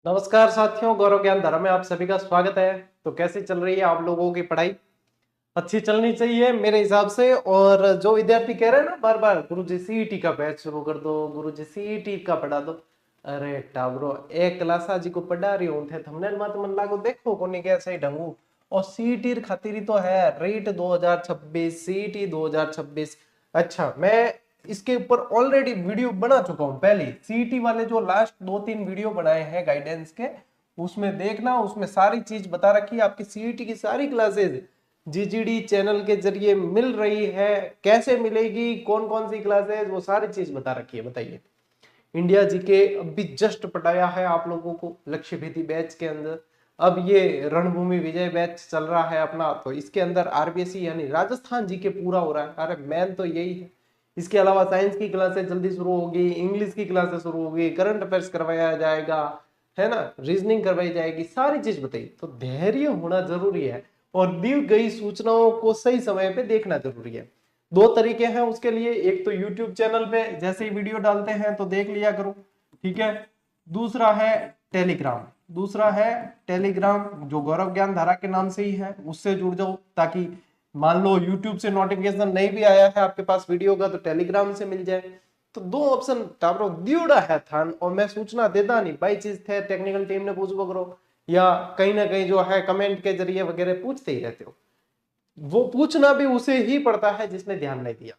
नमस्कार साथियों, गौरव ज्ञान धारा में आप सभी का स्वागत है। तो कैसी चल रही है आप लोगों की पढ़ाई? अच्छी चलनी चाहिए मेरे हिसाब से। और जो विद्यार्थी कह रहे हैं ना बार बार, गुरुजी सीईटी का बैच शुरू कर दो, गुरुजी सीईटी का पढ़ा दो। अरे टाबरो, एक क्लास जी को पढ़ा रही हूं थे, थंबनेल मत मन लागो देखो कोनी कैसे ही ढंगू। और सीईटी खातिर ही तो है रेट 2026, सीईटी 2026। अच्छा, मैं इसके ऊपर ऑलरेडी वीडियो बना चुका हूं पहले। सीईटी वाले जो लास्ट 2-3 वीडियो बनाए हैं गाइडेंस के, उसमें देखना, उसमें सारी चीज बता रखी है। आपकी सीईटी की सारी क्लासेस जीजीडी चैनल के जरिए मिल रही है। कैसे मिलेगी, कौन कौन सी क्लासेस, वो सारी चीज बता रखी है। बताइए, इंडिया जीके अभी जस्ट पढ़ाया है आप लोगों को लक्ष्य भेदी बैच के अंदर। अब ये रणभूमि विजय बैच चल रहा है अपना, तो इसके अंदर आरबीएससी यानी राजस्थान जीके पूरा हो रहा है। अरे मेन तो यही है। इसके अलावा साइंस की क्लासेस जल्दी शुरू होगी, इंग्लिश की क्लासेस शुरू होगी, करंट अफेयर्स करवाया जाएगा, है ना, रीजनिंग करवाई जाएगी, सारी चीज बताइए। तो धैर्य होना जरूरी है और दी गई सूचनाओं को सही समय पे देखना जरूरी है। दो तरीके हैं उसके लिए, एक तो यूट्यूब चैनल पे जैसे ही वीडियो डालते हैं तो देख लिया करो, ठीक है। दूसरा है टेलीग्राम, जो गौरव ज्ञान धारा के नाम से ही है, उससे जुड़ जाओ। ताकि मान लो यूट्यूब से नोटिफिकेशन नहीं भी आया है आपके पास वीडियो का, तो टेलीग्राम से मिल जाए। तो दो ऑप्शन टाबरो दियोड़ा है थान। और मैं सूचना देता नहीं, बाई चीज थे टेक्निकल टीम ने पूछ करो, या कहीं ना कहीं जो है कमेंट के जरिए वगैरह पूछते ही रहते हो। वो पूछना भी उसे ही पड़ता है जिसने ध्यान नहीं दिया।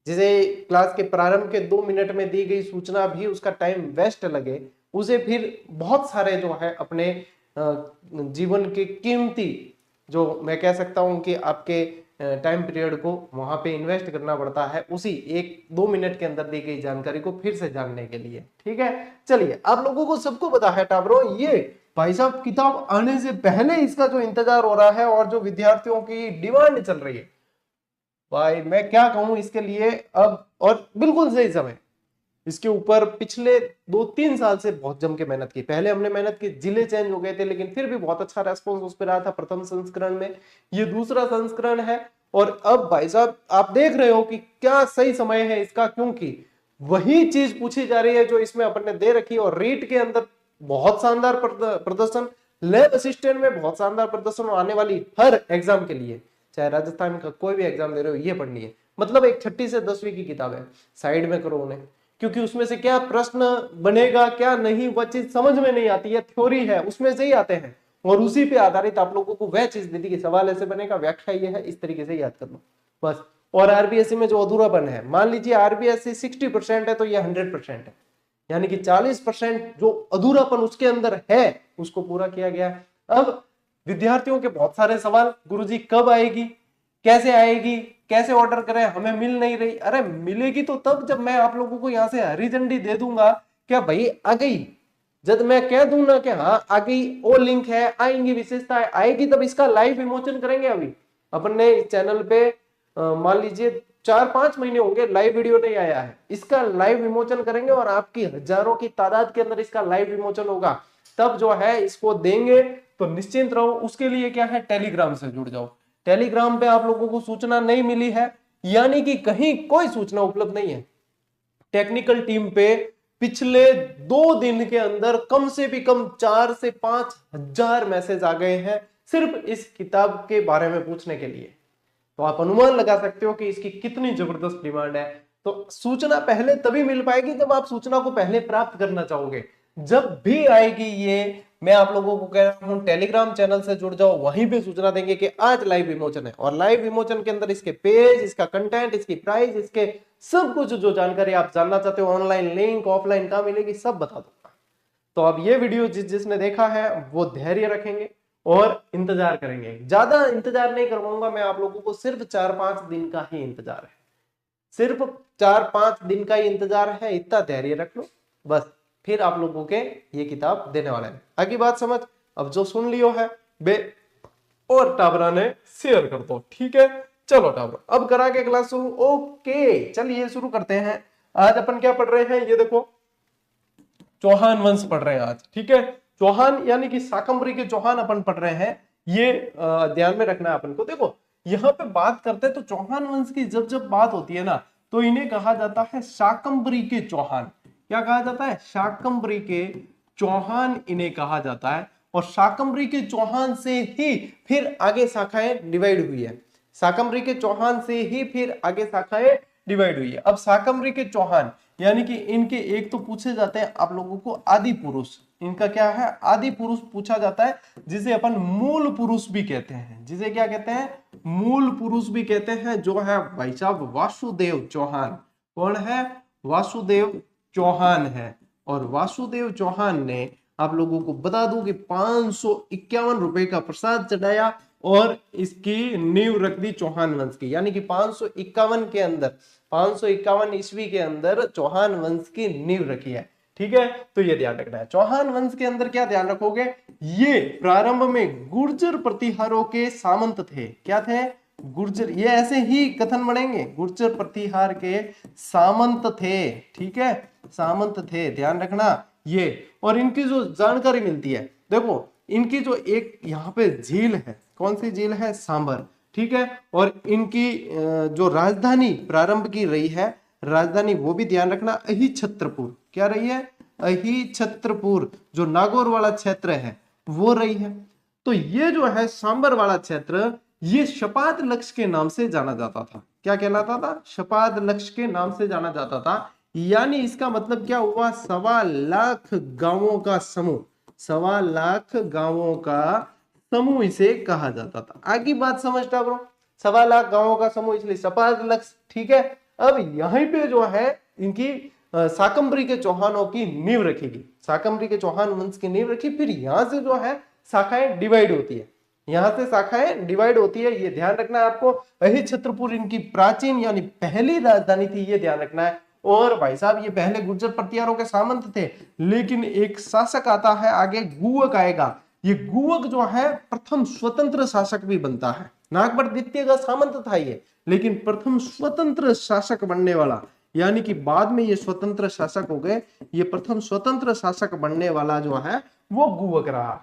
जिसे क्लास के प्रारंभ के 2 मिनट में दी गई सूचना भी उसका टाइम वेस्ट लगे, उसे फिर बहुत सारे जो है अपने जीवन के कीमती, जो मैं कह सकता हूं कि आपके टाइम पीरियड को वहां पे इन्वेस्ट करना पड़ता है, उसी 1-2 मिनट के अंदर दी गई जानकारी को फिर से जानने के लिए। ठीक है, चलिए, आप लोगों को सबको पता है टाबरो, ये भाई साहब किताब आने से पहले इसका जो इंतजार हो रहा है और जो विद्यार्थियों की डिमांड चल रही है, भाई मैं क्या कहूं इसके लिए। अब और बिल्कुल सही समय, इसके ऊपर पिछले 2-3 साल से बहुत जम के मेहनत की। पहले हमने मेहनत की, जिले चेंज हो गए थे, लेकिन फिर भी बहुत अच्छा रेस्पॉन्स उस पर रहा था प्रथम संस्करण में। ये दूसरा संस्करण है और अब भाई साहब आप देख रहे हो कि क्या सही समय है इसका, क्योंकि वही चीज पूछी जा रही है जो इसमें अपन ने दे रखी है। और रीट के अंदर बहुत शानदार प्रदर्शन, लैब असिस्टेंट में बहुत शानदार प्रदर्शन, आने वाली हर एग्जाम के लिए, चाहे राजस्थान का कोई भी एग्जाम दे रहे हो, ये पढ़नी है। मतलब एक 6ठी से 10वीं की किताब है, साइड में करो उन्हें, क्योंकि उसमें से क्या प्रश्न बनेगा क्या नहीं वह चीज समझ में नहीं आती है। थ्योरी है, उसमें से ही आते हैं और उसी पे आधारित आप लोगों को वह चीज दे दी कि सवाल ऐसे बनेगा, व्याख्या ये है, इस तरीके से याद कर लो बस। और आरबीएससी में जो अधूरापन है, मान लीजिए आरबीएससी 60% है तो ये 100% है, यानी कि 40% जो अधूरापन उसके अंदर है उसको पूरा किया गया। अब विद्यार्थियों के बहुत सारे सवाल, गुरुजी कब आएगी, कैसे आएगी, कैसे ऑर्डर करें, हमें मिल नहीं रही। अरे मिलेगी तो तब जब मैं आप लोगों को यहाँ से हरी झंडी दे दूंगा, क्या भाई आ गई, जब मैं कह दूं ना कि हाँ आ गई, वो लिंक है, आएंगी विशेषताएं, आएगी तब इसका लाइव विमोचन करेंगे। अभी अपन ने इस चैनल पे मान लीजिए 4-5 महीने होंगे लाइव वीडियो नहीं आया है, इसका लाइव विमोचन करेंगे और आपकी हजारों की तादाद के अंदर इसका लाइव विमोचन होगा। तब जो है इसको देंगे, तो निश्चिंत रहो। उसके लिए क्या है, टेलीग्राम से जुड़ जाओ। टेलीग्राम पे आप लोगों को सूचना नहीं मिली है, यानी कि कहीं कोई सूचना उपलब्ध नहीं है। टेक्निकल टीम पे पिछले 2 दिन के अंदर कम से भी कम 4 से 5 हजार मैसेज आ गए हैं सिर्फ इस किताब के बारे में पूछने के लिए। तो आप अनुमान लगा सकते हो कि इसकी कितनी जबरदस्त डिमांड है। तो सूचना पहले तभी मिल पाएगी जब आप सूचना को पहले प्राप्त करना चाहोगे। जब भी आएगी ये, मैं आप लोगों को कह रहा हूं टेलीग्राम चैनल से जुड़ जाओ, वहीं पे सूचना देंगे कि आज लाइव विमोचन है। और लाइव विमोचन के अंदर इसके पेज, इसका कंटेंट, इसकी प्राइस, इसके सब कुछ जो जानकारी आप जानना चाहते हो, ऑनलाइन लिंक, ऑफलाइन कहां मिलेगी, सब बता दूंगा। तो अब ये वीडियो जिसने देखा है वो धैर्य रखेंगे और इंतजार करेंगे। ज्यादा इंतजार नहीं करवाऊंगा मैं आप लोगों को, सिर्फ 4-5 दिन का ही इंतजार है, सिर्फ 4-5 दिन का ही इंतजार है, इतना धैर्य रख लो बस। फिर आप लोगों के ये किताब देने वाला है। आगे बात समझ, अब जो सुन लियो है बे और टाबरा ने शेयर कर दो, ठीक है। चलो टाबरा, अब करा के क्लास शुरू। ओके चलिए शुरू करते हैं। आज अपन क्या पढ़ रहे हैं, ये देखो, चौहान वंश पढ़ रहे हैं आज, ठीक है। चौहान यानी कि शाकंभरी के चौहान अपन पढ़ रहे हैं, ये ध्यान में रखना है अपन को। देखो यहाँ पे बात करते हैं तो चौहान वंश की जब जब बात होती है ना, तो इन्हें कहा जाता है शाकंभरी के चौहान। क्या कहा जाता है, शाकंभरी के चौहान इन्हें कहा जाता है। और शाकंभरी के चौहान से ही फिर आगे शाखाएं डिवाइड हुई है। शाकंभरी के चौहान से ही फिर आगे शाखाएं डिवाइड हुई है। अब शाकंभरी के चौहान यानी कि इनके एक तो पूछे जाते हैं आप लोगों को आदि पुरुष, इनका क्या है आदि पुरुष पूछा जाता है, जिसे अपन मूल पुरुष भी कहते हैं। जिसे क्या कहते हैं मूल पुरुष भी कहते हैं, जो है भाई साहब वासुदेव चौहान। कौन है वासुदेव चौहान है। और वासुदेव चौहान ने आप लोगों को बता दूं कि 551 रुपए का प्रसाद चढ़ाया और इसकी नींव रख दी चौहान वंश की। यानी कि 551 के अंदर 551 ईस्वी के अंदर चौहान वंश की नींव रखी है। ठीक है, तो ये ध्यान रखना है। चौहान वंश के अंदर क्या ध्यान रखोगे, ये प्रारंभ में गुर्जर प्रतिहारों के सामंत थे। क्या थे गुर्जर, ये ऐसे ही कथन बढ़ेंगे, गुर्जर प्रतिहार के सामंत थे। ठीक है, सामंत थे, ध्यान रखना ये। और इनकी जो जानकारी मिलती है, देखो इनकी जो एक यहाँ पे झील है, कौन सी झील है सांबर। ठीक है, और इनकी जो राजधानी प्रारंभ की रही है राजधानी, वो भी ध्यान रखना अहिछत्रपुर। क्या रही है अहिछत्रपुर, जो नागौर वाला क्षेत्र है वो रही है। तो ये जो है सांबर वाला क्षेत्र, ये शपाद लक्ष्य के नाम से जाना जाता था। क्या कहलाता था शपाद लक्ष्य के नाम से जाना जाता था। यानी इसका मतलब क्या हुआ 1.25 लाख गांवों का समूह, 1.25 लाख गांवों का समूह इसे कहा जाता था। आगे बात समझता ब्रो, 1.25 लाख गांवों का समूह इसलिए शपाद लक्ष्य। ठीक है, अब यहीं पे जो है इनकी शाकंभरी के चौहानों की नींव रखेगी, शाकंभरी के चौहान वंश की नींव रखी। फिर यहां से जो है शाखाएं डिवाइड होती है, यहां से शाखाएं डिवाइड होती है, ये ध्यान रखना है आपको। अहिछत्रपुर इनकी प्राचीन यानी पहली राजधानी थी, ये ध्यान रखना है। और भाई साहब ये पहले गुर्जर प्रतिहारों के सामंत थे, लेकिन एक शासक आता है आगे, गुवक आएगा। ये गुवक जो है प्रथम स्वतंत्र शासक भी बनता है। नागभट्ट द्वितीय का सामंत था ये, लेकिन प्रथम स्वतंत्र शासक बनने वाला, यानी कि बाद में ये स्वतंत्र शासक हो गए, ये प्रथम स्वतंत्र शासक बनने वाला जो है वो गुवक रहा,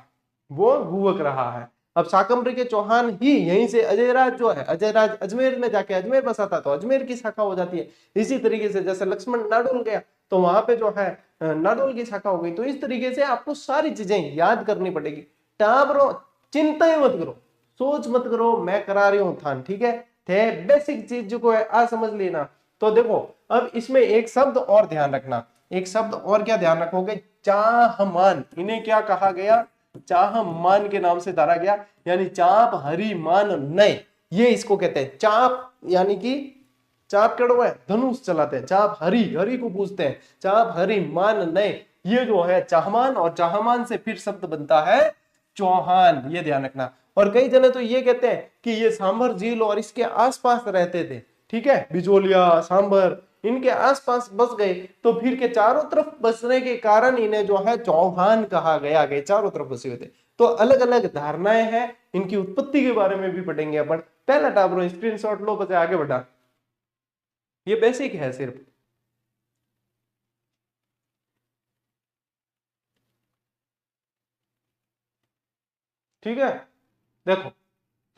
वो गुवक रहा है। अब शाकंभरी के चौहान ही यहीं से अजयराज जो है, अजयराज अजमेर में जाके अजमेर बसाता तो अजमेर की शाखा हो जाती है। इसी तरीके से जैसे लक्ष्मण नाडोल गया तो वहां पे जो है नाडोल की शाखा हो गई। तो इस तरीके से आपको सारी चीजें याद करनी पड़ेगी। टाबरो चिंता ही मत करो, सोच मत करो, मैं करा रही हूं थान। ठीक है, थे बेसिक चीज जो है आ समझ लेना। तो देखो अब इसमें एक शब्द और ध्यान रखना, एक शब्द और क्या ध्यान रखोगे, चाहमान। इन्हें क्या कहा गया, चाहमान के नाम से धारा गया, यानी चाप हरि मान नय, ये इसको कहते हैं चाप। यानी कि चाप कड़वा है, धनुष चलाते हैं, चाप हरि, हरि को पूजते हैं, चाप हरि मान नय, ये जो है चाहमान। और चाहमान से फिर शब्द बनता है चौहान, ये ध्यान रखना। और कई जने तो ये कहते हैं कि ये सांभर झील और इसके आसपास रहते थे। ठीक है, बिजोलिया सांभर इनके आसपास बस गए, तो फिर के चारों तरफ बसने के कारण इन्हें जो है चौहान कहा गया, गए चारों तरफ बसे हुए थे। तो अलग अलग धारणाएं हैं, इनकी उत्पत्ति के बारे में भी पढ़ेंगे अपन। पहला टाबरो स्क्रीनशॉट लो, बस आगे बढ़ा, ये बेसिक है सिर्फ। ठीक है, देखो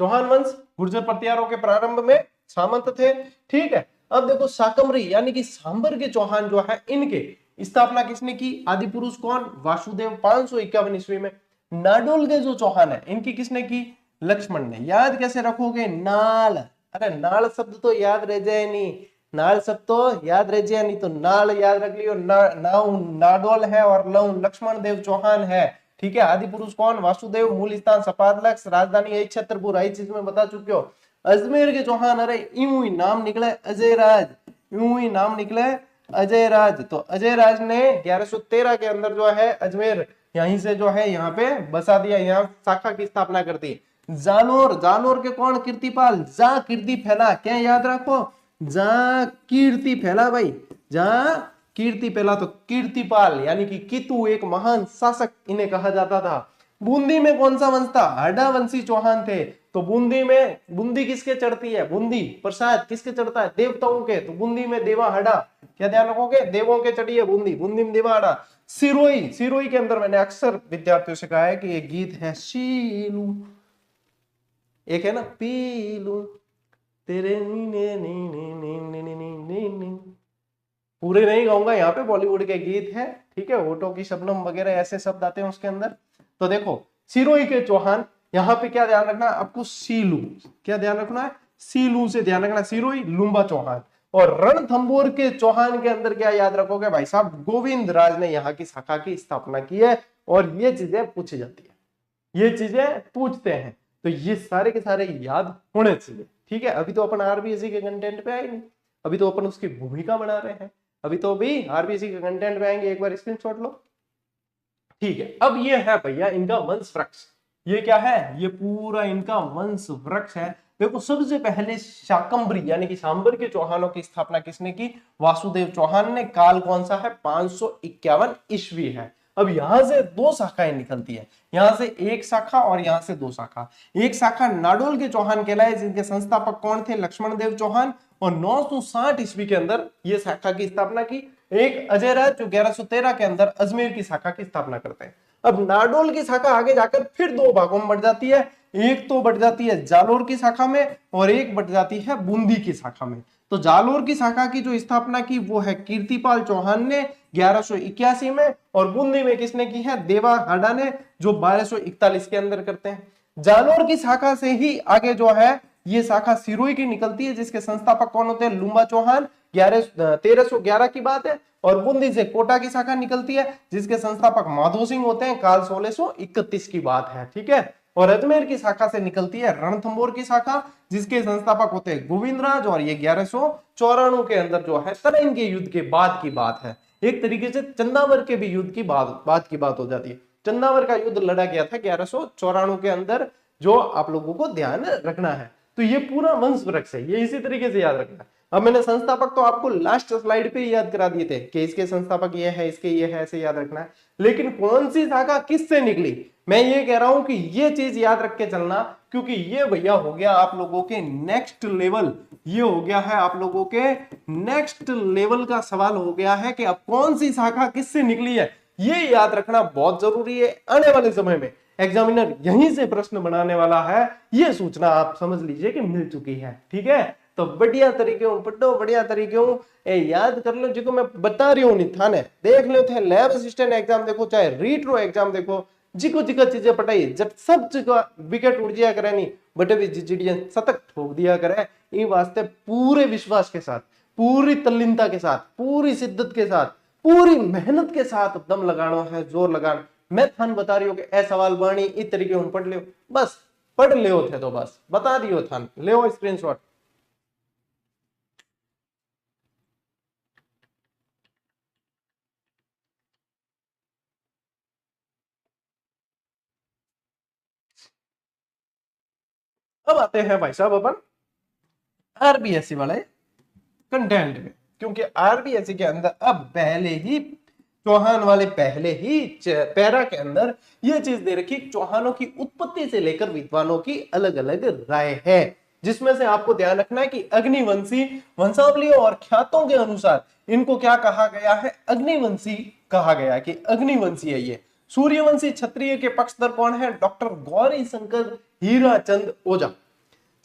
चौहान वंश गुर्जर प्रतिहारों के प्रारंभ में सामंत थे। ठीक है, अब देखो शाकंभरी यानी कि सांबर के चौहान जो है, इनके स्थापना किसने की, आदि पुरुष कौन, वासुदेव 551 ईस्वी में। नाडोल के जो चौहान है इनकी किसने की, लक्ष्मण ने। याद कैसे रखोगे, नाल, अरे नाल शब्द तो याद रह जाए नहीं, नाल शब्द तो याद रह जाए नहीं, तो नाल याद रख लियो। नाउ नाडोल है और लव लक्ष्मण देव चौहान है। ठीक है, आदि पुरुष कौन, वासुदेव, मूल स्थान सपादलक्ष, राजधानी अहिछत्रपुर, आई चीज में बता चुके हो। अजमेर के चौहान, अरे यूं ही नाम निकले अजयराज, यूं ही नाम निकले अजयराज। तो अजयराज ने 1113 के अंदर जो है अजमेर यहीं से जो है यहाँ पे बसा दिया, यहाँ शाखा की स्थापना कर दी। जानोर, जानोर के कौन, कीर्तिपाल, जा कीर्ति फैला, क्या याद रखो, जा कीर्ति फैला भाई, जा कीर्ति पहला, तो कीर्तिपाल यानी कि कीतु एक महान शासक इन्हें कहा जाता था। बूंदी में कौन सा वंश था, हड्डा वंशी चौहान थे। तो बूंदी में, बूंदी किसके चढ़ती है, बूंदी प्रसाद किसके चढ़ता है, देवताओं के। तो बूंदी में देवा हड्डा, क्या ध्यान रखोगे, देवों के चढ़ी है बूंदी, बूंदी में देवा हड्डा। सिरोही, सिरोही के अंदर मैंने अक्सर विद्यार्थियों से कहा है कि ये गीत है शीलू, एक है ना पीलू तेरे नी ने नी नी नी नी नी नी नी नी, पूरे नहीं गाऊंगा, यहाँ पे बॉलीवुड के गीत है, ठीक है, होठों की शबनम वगैरह ऐसे शब्द आते हैं उसके अंदर। तो देखो सिरोही के चौहान, यहाँ पे क्या ध्यान रखना है आपको, सीलू, क्या ध्यान रखना है, सीलू से ध्यान रखना, सिरोही लुम्बा चौहान। और रणथंभौर के चौहान के अंदर क्या याद रखोगे भाई साहब, गोविंद राज ने यहाँ की शाखा की स्थापना की है। और ये चीजें पूछी जाती है, ये चीजें पूछते हैं, तो ये सारे के सारे याद होने चाहिए, ठीक है। अभी तो अपन आरबीएससी के कंटेंट पे आए नहीं, अभी तो अपन उसकी भूमिका बना रहे हैं, अभी तो अभी आरबीएससी के कंटेंट पे आएंगे, एक बार स्क्रीनशॉट लो, ठीक है। अब ये है भैया इनका वंश वृक्ष, ये क्या है, ये पूरा इनका वंश वृक्ष है। देखो सबसे पहले शाकंभरी यानी कि सांबर के चौहानों की स्थापना किसने की, वासुदेव चौहान ने। काल कौन सा है, 551 ईस्वी है। अब यहां से दो शाखाएं निकलती है, यहां से एक शाखा और यहां से दो शाखा। एक शाखा नाडोल के चौहान कहलाए, जिनके संस्थापक कौन थे, लक्ष्मण देव चौहान। और 960 ईस्वी के अंदर ये शाखा की स्थापना की। एक अजय राज जो 1113 के अंदर अजमेर की शाखा की स्थापना करते हैं। अब नाडोल की शाखा आगे जाकर फिर दो भागों में बढ़ जाती है, एक तो बढ़ जाती है जालोर की शाखा में और एक बढ़ जाती है बूंदी की शाखा में। तो जालोर की शाखा की जो स्थापना की वो है कीर्तिपाल चौहान ने 1181 में, और बूंदी में किसने की है, देवा हाडा ने, जो 1241 के अंदर करते हैं। जालोर की शाखा से ही आगे जो है ये शाखा सिरोही की निकलती है, जिसके संस्थापक कौन होते हैं, लुम्बा चौहान, 1311 की बात है। और बूंदी से कोटा की शाखा निकलती है, जिसके संस्थापक माधो सिंह होते हैं, काल 1631 की बात है, ठीक है। और अजमेर की शाखा से निकलती है रणथंभौर की शाखा, जिसके संस्थापक होते हैं गोविंद राज, और ये 1194 के अंदर जो है तराइन के युद्ध के बाद की बात है। एक तरीके से चंदावर के भी युद्ध की बात हो जाती है। चंदावर का युद्ध लड़ा गया था 1194 के अंदर, जो आप लोगों को ध्यान रखना है। तो ये पूरा वंश वृक्ष है, ये इसी तरीके से याद रखना है। अब मैंने संस्थापक तो आपको लास्ट स्लाइड पे ही याद करा दिए थे कि इसके संस्थापक ये है, इसके ये है, ऐसे याद रखना है। लेकिन कौन सी शाखा किससे निकली, मैं ये कह रहा हूं कि ये चीज याद रख के चलना, क्योंकि ये भैया हो गया आप लोगों के नेक्स्ट लेवल, ये हो गया है आप लोगों के नेक्स्ट लेवल का सवाल हो गया है कि अब कौन सी शाखा किससे निकली है, ये याद रखना बहुत जरूरी है। आने वाले समय में एग्जामिनर यहीं से प्रश्न बनाने वाला है, ये सूचना आप समझ लीजिए कि मिल चुकी है, ठीक है। तो बढ़िया तरीके पढ़ो, बढ़िया तरीके याद कर लो, जिको मैं बता रही हूँ नहीं थाने देख लो थे, लैब असिस्टेंट एग्जाम देखो, चाहे रीट्रो एग्जाम देखो, जिको जिको चीजें पढ़ाई जब सब जगह विकेट उड़ जाया करे नहीं, बटे भी जिजिडियन शतक ठोक दिया करे। इन वास्ते पूरे विश्वास के साथ, पूरी तल्लीनता के साथ, पूरी शिद्दत के साथ, पूरी मेहनत के साथ दम लगाना है, जोर लगाना। मैं थान बता रही हूँ कि ए सवाल बाणी इस तरीके हम पढ़ लियो, बस पढ़ लियो थे तो बस बता दियो थान, ले स्क्रीनशॉट। अब आते हैं भाई साहब अपन आरबीएससी वाले कंटेंट में, क्योंकि आरबीएससी के अंदर अब पहले ही चौहान वाले पहले ही पैरा के अंदर यह चीज दे रखी, चौहानों की उत्पत्ति से लेकर विद्वानों की अलग अलग राय है, जिसमें से आपको ध्यान रखना है कि अग्निवंशी वंशावलियों और ख्यातों के अनुसार इनको क्या कहा गया है, अग्निवंशी कहा गया कि अग्निवंशी है ये। सूर्यवंशी क्षत्रिय के पक्षधर कौन है, डॉक्टर गौरी शंकर हीराचंद ओझा।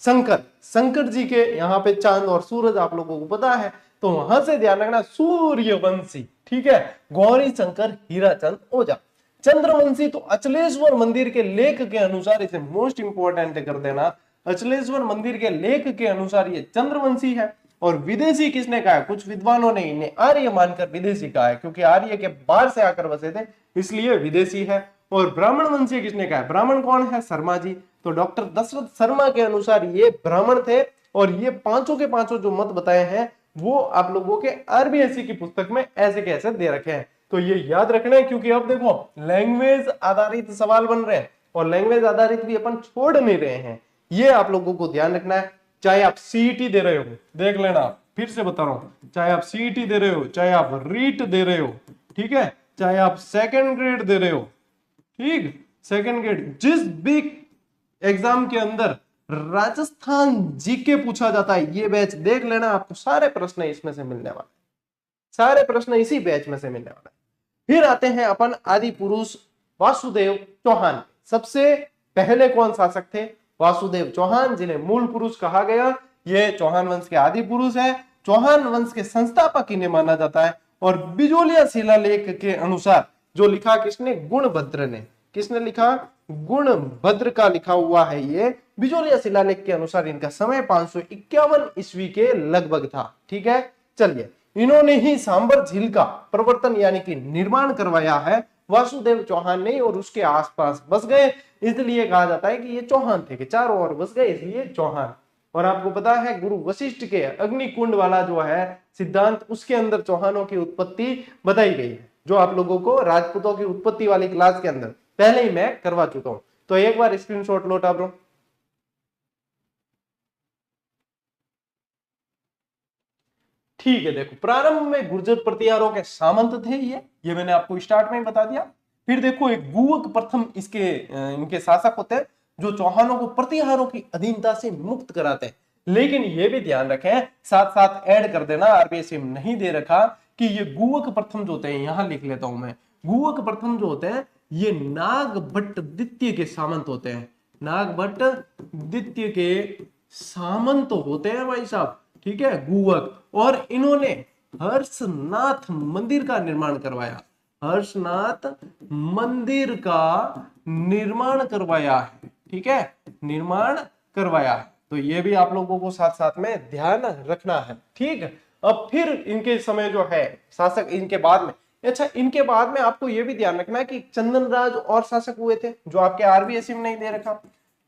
शंकर, शंकर जी के यहाँ पे चांद और सूरज आप लोगों को पता है, तो वहां से ध्यान रखना सूर्यवंशी, ठीक है। गौरी शंकर हीराचंद ओझा। चंद्रवंशी तो अचलेश्वर मंदिर के लेख के अनुसार, इसे मोस्ट इंपोर्टेंट कर देना, अचलेश्वर मंदिर के लेख के अनुसार ये चंद्रवंशी है। और विदेशी किसने कहा है, कुछ विद्वानों ने इन्हें आर्य मानकर विदेशी कहा है, क्योंकि आर्य के बाहर से आकर बसे थे इसलिए विदेशी है। और ब्राह्मण वंशी किसने कहा है, ब्राह्मण कौन है, शर्मा जी। तो डॉक्टर दशरथ शर्मा के अनुसार ये ब्राह्मण थे। और ये पांचों के पांचों जो मत बताए हैं वो आप लोगों के आरबीएससी की पुस्तक में ऐसे कैसे दे रखे हैं, तो ये याद रखना है। क्योंकि अब देखो लैंग्वेज आधारित सवाल बन रहे हैं, और लैंग्वेज आधारित भी अपन छोड़ नहीं रहे हैं, ये आप लोगों को ध्यान रखना है। चाहे आप सीईटी दे रहे हो, देख लेना, फिर से बता रहा हूं, चाहे आप सीईटी दे रहे हो, चाहे आप रीट दे रहे हो, ठीक है, चाहे आप सेकंड ग्रेड दे रहे हो, ठीक, सेकंड ग्रेड, जिस भी एग्जाम के अंदर राजस्थान जीके पूछा जाता है, ये बैच देख लेना, आपको सारे प्रश्न इसमें से मिलने वाले, सारे प्रश्न इसी बैच में से मिलने वाले। फिर आते हैं अपन आदि पुरुष वासुदेव चौहान। सबसे पहले कौन शासक थे, वासुदेव चौहान, जिन्हें मूल पुरुष कहा गया। ये चौहान वंश के आदि पुरुष है। चौहान वंश के संस्थापक इन्हें माना जाता है। और बिजोलिया शिलालेख के अनुसार जो लिखा किसने, गुणभद्र ने, किसने लिखा, गुणभद्र का लिखा हुआ है ये बिजोलिया शिलालेख के अनुसार इनका समय 551 ईस्वी के लगभग था। ठीक है, चलिए, इन्होंने ही सांबर झील का प्रवर्तन यानी कि निर्माण करवाया है वासुदेव चौहान ने, और उसके आसपास बस गए, इसलिए कहा जाता है कि ये चौहान थे, कि चारों ओर बस गए इसलिए चौहान। और आपको पता है गुरु वशिष्ठ के अग्निकुंड वाला जो है सिद्धांत, उसके अंदर चौहानों की उत्पत्ति बताई गई है, जो आप लोगों को राजपूतों की उत्पत्ति वाली क्लास के अंदर पहले ही मैं करवा चुका हूं। तो एक बार स्क्रीनशॉट लो टाब्रो। ठीक है, देखो, प्रारंभ में गुर्जर प्रतिहारों के सामंत थे ये मैंने आपको स्टार्ट में ही बता दिया। फिर देखो एक गुवक प्रथम इनके शासक होते हैं, जो चौहानों को प्रतिहारों की अधीनता से मुक्त कराते हैं। लेकिन ये भी ध्यान रखें, साथ साथ ऐड कर देना, आरबीएसएम नहीं दे रखा, कि ये गुवक प्रथम जो होते हैं, यहां लिख लेता हूं मैं, गुवक प्रथम जो होते हैं ये नागभट्ट द्वितीय के सामंत होते हैं, नागभट्ट द्वितीय के सामंत होते हैं भाई साहब। ठीक है, गुवक। और इन्होंने हर्षनाथ मंदिर का निर्माण करवाया, हर्षनाथ मंदिर का निर्माण करवाया है। ठीक है, निर्माण करवाया है। तो ये भी आप लोगों को साथ साथ में ध्यान रखना है। ठीक है, अब फिर इनके समय जो है शासक इनके बाद में, अच्छा इनके बाद में आपको ये भी ध्यान रखना है कि चंदनराज और शासक हुए थे, जो आपके आरबीएससी में नहीं दे रखा,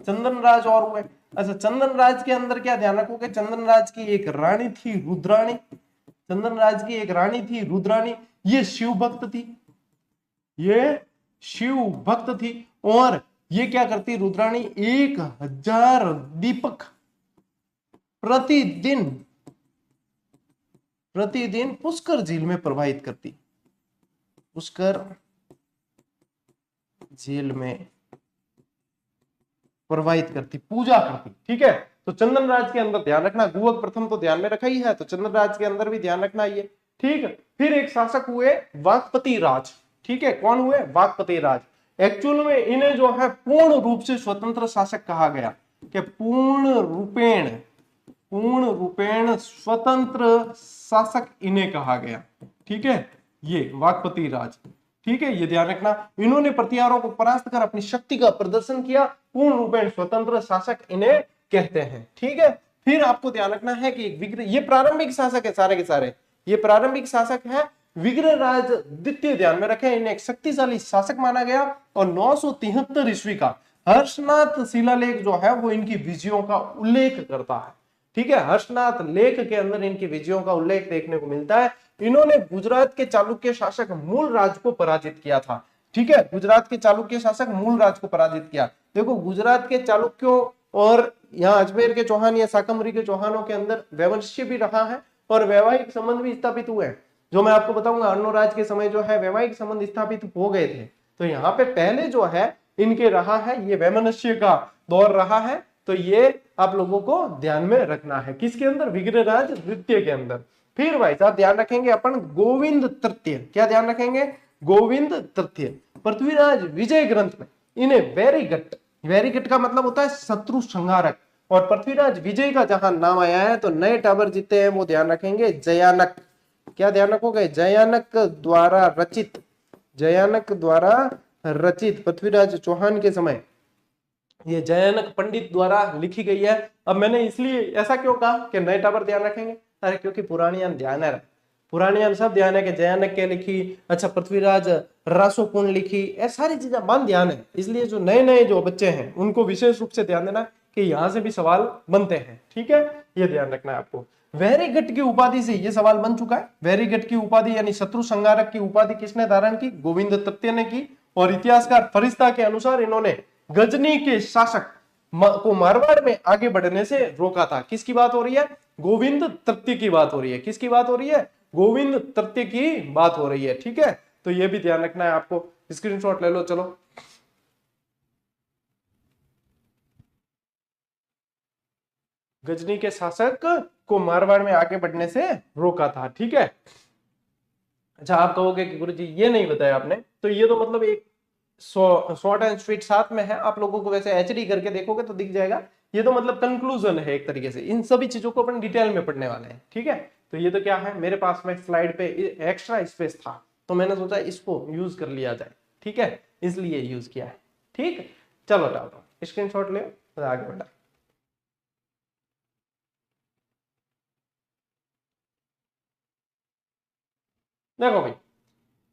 चंदनराज और हुए। अच्छा, चंदनराज के अंदर क्या ध्यान रखोगे, चंदनराज की एक रानी थी रुद्राणी, चंदनराज की एक रानी थी रुद्राणी, ये शिव भक्त थी, ये शिव भक्त थी। और ये क्या करती रुद्राणी, 1000 दीपक प्रतिदिन पुष्कर झील में प्रवाहित करती, पुष्कर झील में प्रवाहित करती, पूजा करती। ठीक है, तो चंदनराज के अंदर ध्यान रखना, गुवक प्रथम तो ध्यान में रखा ही है, तो चंदनराज के अंदर भी ध्यान रखना ये। ठीक है, फिर एक शासक हुए वाकपति राज। ठीक है, कौन हुए, वाकपति राज। एक्चुअल में इन्हें जो है पूर्ण रूप से स्वतंत्र शासक कहा गया, कि पूर्ण रूपेण स्वतंत्र शासक इन्हें कहा गया। ठीक है, ये वाकपति राज। ठीक है, ये ध्यान रखना, इन्होंने प्रतिहारों को परास्त कर अपनी शक्ति का प्रदर्शन किया, पूर्ण रूपेण स्वतंत्र शासक इन्हें कहते हैं। ठीक है, फिर आपको ध्यान रखना है कि ये प्रारंभिक शासक है, सारे के सारे ये प्रारंभिक शासक है। विग्रहराज द्वितीय ध्यान में रखें, इन्हें एक शक्तिशाली शासक माना गया। और 973 ईस्वी का हर्षनाथ शिलालेख जो है वो इनकी विजयों का उल्लेख करता है। ठीक है, हर्षनाथ लेख के अंदर इनकी विजयों का उल्लेख देखने को मिलता है। इन्होंने गुजरात के चालुक्य शासक मूलराज को पराजित किया था। ठीक है, गुजरात के चालुक्य शासक मूलराज को पराजित किया। देखो, गुजरात के चालुक्यों और यहाँ अजमेर के चौहान या शाकंभरी के चौहानों के अंदर वैमनस्य भी रहा है और वैवाहिक संबंध भी स्थापित हुए हैं, जो मैं आपको बताऊंगा। अर्णोराज के समय जो है वैवाहिक संबंध स्थापित हो गए थे। तो यहाँ पे पहले जो है इनके रहा है, ये वैमनस्य का दौर रहा है। तो ये आप लोगों को ध्यान में रखना है, किसके अंदर, विग्रहराज द्वितीय के अंदर। फिर भाई साहब ध्यान रखेंगे अपन गोविंद तृतीय, क्या ध्यान रखेंगे, गोविंद तृतीय। पृथ्वीराज विजय ग्रंथ में इन्हें वेरीगट का मतलब होता है शत्रु संहारक, और पृथ्वीराज विजय का जहां नाम आया है तो नए टावर जीते हैं वो ध्यान रखेंगे जयानक, क्या ध्यान रखोगे, जयानक द्वारा रचित पृथ्वीराज चौहान के समय ये जयानक पंडित द्वारा लिखी गई है। अब मैंने इसलिए ऐसा क्यों कहा कि नए टावर ध्यान रखेंगे, अरे क्योंकि पुरानियां ध्यान है, पुरानियां सब ध्यान है कि जयानक के लिखी, अच्छा पृथ्वीराज रासोकुंड लिखी, ये सारी चीजें मान ध्यान है। इसलिए जो नए नए जो बच्चे हैं उनको विशेष रूप से ध्यान देना कि यहाँ से भी सवाल बनते हैं। ठीक है, ये ध्यान रखना है आपको। वेरीगट की उपाधि से ये सवाल बन चुका है। वेरीगट की उपाधि यानी शत्रु संहारक की उपाधि किसने धारण की, गोविंद तृतीय ने की। और इतिहासकार फरिश्ता के अनुसार इन्होंने गजनी के शासक को मारवाड़ में आगे बढ़ने से रोका था। किसकी बात हो रही है, गोविंद तृतीय की बात हो रही है। किसकी बात हो रही है, गोविंद तृतीय की बात हो रही है। ठीक है, तो ये भी ध्यान रखना है आपको, स्क्रीनशॉट ले लो। चलो, गजनी के शासक को मारवाड़ में आगे बढ़ने से रोका था। ठीक है, अच्छा आप कहोगे कि गुरुजी ये नहीं बताया आपने, तो ये तो मतलब एक शॉर्ट एंड स्वीट साथ में है, आप लोगों को वैसे एचडी करके देखोगे तो दिख जाएगा। ये तो मतलब कंक्लूजन है एक तरीके से, इन सभी चीजों को अपन डिटेल में पढ़ने वाले हैं। ठीक है, तो ये तो क्या है, मेरे पास में स्लाइड पे एक्स्ट्रा स्पेस था, तो मैंने सोचा इसको यूज कर लिया जाए, ठीक है, इसलिए यूज किया है। ठीक, चलो डालो स्क्रीनशॉट ले, आगे बढ़ा। देखो भाई,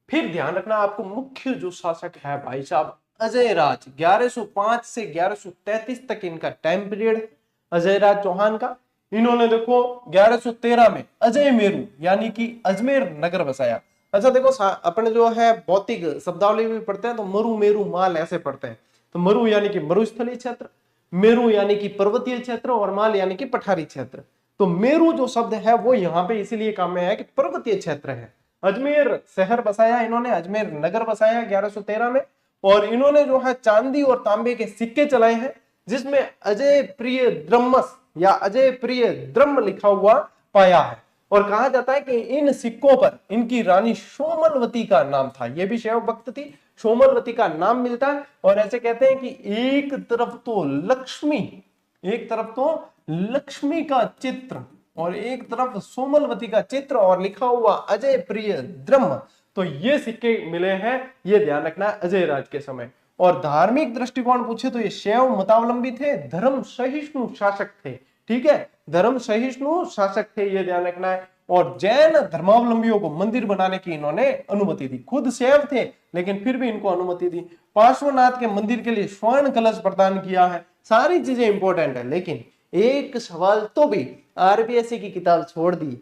फिर ध्यान रखना, आपको मुख्य जो शासक है भाई साहब अजय राज, 1105 से 1133 तक इनका टाइम पीरियड अजय राज चौहान का। इन्होंने देखो 1113 में अजय मेरू यानी कि अजमेर नगर बसाया। अच्छा देखो, अपने जो है भौतिक शब्दावली भी पढ़ते हैं तो मरु मेरू माल ऐसे पढ़ते हैं। तो मरु यानी कि मरुस्थलीय क्षेत्र, मेरू यानी कि पर्वतीय क्षेत्र, और माल यानी कि पठारी क्षेत्र। तो मेरू जो शब्द है वो यहाँ पे इसीलिए काम में है कि पर्वतीय क्षेत्र है। अजमेर शहर बसाया इन्होंने, अजमेर नगर बसाया 1113 में, और इन्होंने जो है चांदी और तांबे के सिक्के चलाए हैं जिसमें अजय प्रिय द्रमस या अजय प्रिय द्रम लिखा हुआ पाया है। और कहा जाता है कि इन सिक्कों पर इनकी रानी सोमलवती का नाम था, यह भी शैव भक्त थी, सोमलवती का नाम मिलता है। और ऐसे कहते हैं कि एक तरफ तो लक्ष्मी, एक तरफ तो लक्ष्मी का चित्र और एक तरफ सोमलवती का चित्र और लिखा हुआ अजय प्रिय द्रम। तो ये सिक्के मिले हैं, ये ध्यान रखना अजय राज के समय। और धार्मिक दृष्टिकोण पूछे तो ये शैव मतावलंबी थे, धर्म सहिष्णु शासक थे, ठीक है, धर्म सहिष्णु शासक थे, ये ध्यान रखना है। और जैन धर्मावलंबियों को मंदिर बनाने की इन्होंने अनुमति दी, खुद शैव थे लेकिन फिर भी इनको अनुमति दी। पार्श्वनाथ के मंदिर के लिए स्वर्ण कलश प्रदान किया है। सारी चीजें इंपॉर्टेंट है, लेकिन एक सवाल तो भी आरपीएससी की किताब छोड़ दी,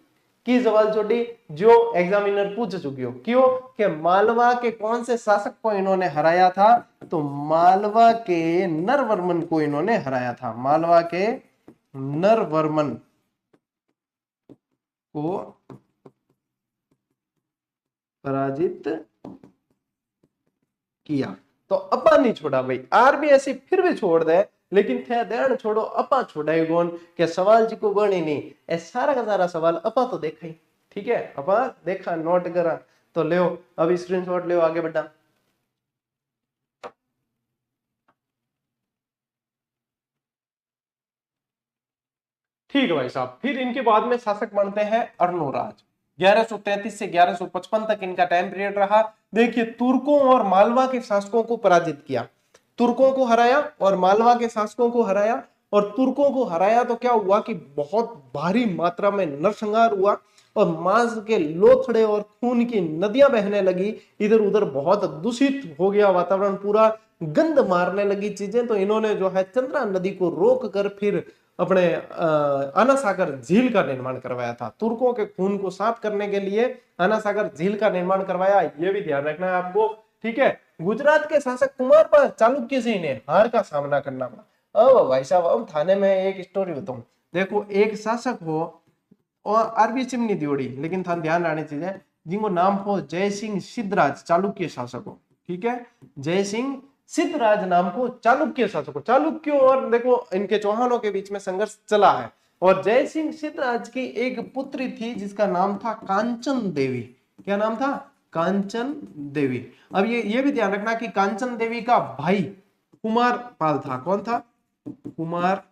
की सवाल छोड़ी जो एग्जामिनर पूछ चुकी हो, क्यों कि मालवा के कौन से शासक को इन्होंने हराया था, तो मालवा के नरवर्मन को इन्होंने हराया था, मालवा के नरवर्मन को पराजित किया। तो अपा नहीं छोड़ा भाई, आरबीएससी फिर भी छोड़ दे, लेकिन थे ध्यान छोड़ो अपा छोड़ाई कौन के सवाल जी को बने नहीं, ए सारा का सारा सवाल अपा तो देखा ही, ठीक है, अपा देखा नोट करा, तो ले अब स्क्रीनशॉट ले आगे बढ़ा। ठीक है भाई साहब, फिर इनके बाद में शासक बनते हैं अर्णोराज, 1133 से 1155 तक इनका टाइम पीरियड रहा। देखिए, तुर्कों और मालवा के शासकों को पराजित किया, तुर्कों को हराया और मालवा के शासकों को हराया। और तुर्कों को हराया तो क्या हुआ कि बहुत भारी मात्रा में नरसंहार हुआ और मांस के लोथड़े और खून की नदियां बहने लगी, इधर उधर बहुत दूषित हो गया वातावरण, पूरा गंद मारने लगी चीजें। तो इन्होंने जो है चंद्रा नदी को रोक कर फिर अपने आना सागर झील का निर्माण करवाया था, तुर्कों के खून को साफ करने के लिए आना सागर झील का निर्माण करवाया, ये भी ध्यान रखना है आपको, ठीक है। गुजरात के शासक कुमारपाल चालुक्य से इन्हें हार का सामना करना पड़ा। अब भाई साहब, अब थाने में एक स्टोरी बताऊं, देखो एक शासक हो और आरबी चिमनी दियोड़ी, लेकिन था ध्यान रखनी चाहिए जिनको नाम हो जय सिंह सिद्धराज चालुक्य शासक हो, ठीक है, जय सिंह सिद्धराज नाम को चालुक्य शासक हो। चालुक्यों और देखो इनके चौहानों के बीच में संघर्ष चला है। और जय सिंह सिद्धराज की एक पुत्री थी जिसका नाम था कांचन देवी, क्या नाम था, कांचन देवी। अब ये भी ध्यान रखना कि कांचन देवी का भाई कुमार पाल था, कौन था, कुमार